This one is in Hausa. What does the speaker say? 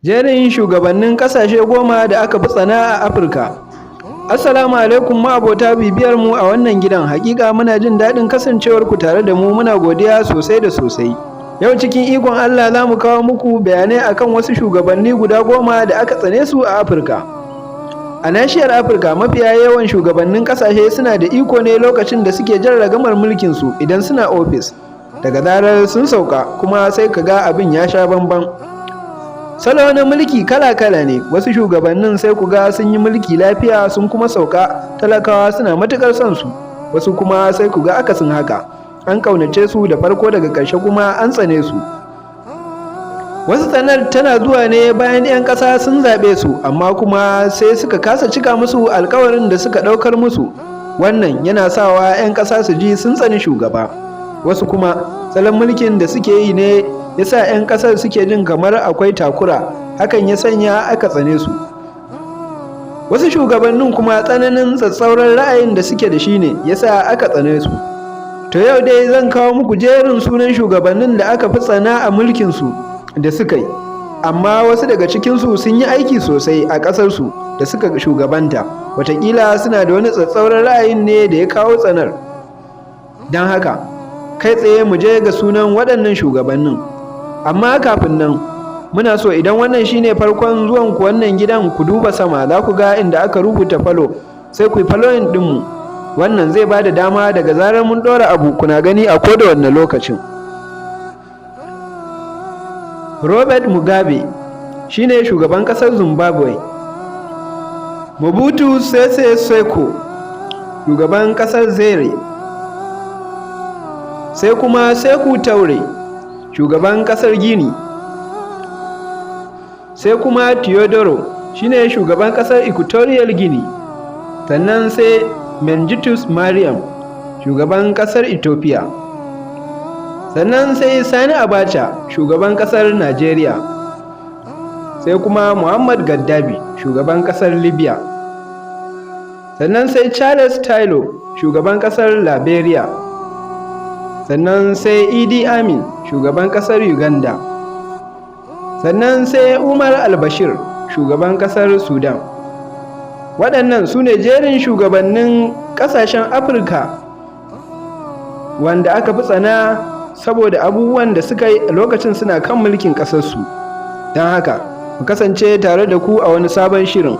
Jerin shugabannin ƙasashe 10 da aka fi tsana a Afirka. Assalamu alaikum ma'abota bibiyar mu a wannan gidan. Hakika muna jin daɗin kasancewar ku tare da mu, muna godiya sosai da sosai. Yau cikin ikon Allah za mu kawo muku bayanai akan wasu shugabanni guda 10 da aka tsane su a Afirka. A nashiyar Afirka mafiya yawan shugabannin ƙasashe suna da iko ne lokacin da suke jan ragamar mulkin su idan suna ofis. Daga zarar sun sauka kuma sai ka ga abin ya sha bamban. Salo na mulki kala-kala ne, wasu shugabannin sai ku ga sun yi mulki lafiya sun kuma sauka, talakawa suna matuƙar son su, wasu kuma sai ku ga akasin haka, an ƙaunace su da farko daga ƙarshe kuma an tsane su. Wasu tsanar tana zuwa ne bayan 'yan ƙasa sun zaɓe su, amma kuma sai suka kasa cika musu alkawarin da suka ɗaukar musu, wannan yana sawa 'yan ƙasa su ji sun tsani shugaba. Wasu kuma salon mulkin da suke yi ne yasa 'yan ƙasar suke jin kamar akwai takura, hakan ya sanya aka tsane su. Wasu shugabannin kuma tsananin tsatsauran ra'ayin da suke da shi ne yasa aka tsane su. To yau dai zan kawo muku jerin sunan shugabannin da aka fi tsana a mulkin su da suka yi, amma wasu daga cikin su sun yi aiki sosai a ƙasar su da suka shugabanta, wataƙila suna da wani tsatsauran ra'ayin ne da ya kawo tsanar. Don haka kai tsaye mu je ga sunan waɗannan shugabannin. Amma kafin nan muna so idan wannan shine farkon zuwan ku wannan gidan, ku duba sama za ku ga inda aka rubuta follow, sai ku yi following ɗinmu. Wannan zai ba da dama daga zarar mun ɗora abu kuna gani a koda wannan lokacin. Robert Mugabe shine shugaban ƙasar Zimbabwe. Mobutu Sese Seko shugaban ƙasar Zaire. Sai kuma Sekou Toure shugaban ƙasar Gini. Sai kuma Teodoro shine shugaban ƙasar Equatorial Guinea. Sannan sai Mengistu Mariam shugaban ƙasar Ethiopia. Sannan sai Sani Abacha shugaban ƙasar Najeriya. Sai kuma Muhammad Gaddafi shugaban ƙasar Libya. Sannan sai Charles Taylor shugaban ƙasar Liberia. Sannan sai Idi Amin shugaban ƙasar Uganda. Sannan sai Umar al-Bashir shugaban ƙasar Sudan. Waɗannan su ne jerin shugabannin ƙasashen Afirka wanda aka fi tsana saboda abubuwan da suka yi a lokacin suna kan mulkin ƙasarsu. Don haka mu kasance tare da ku a wani sabon shirin.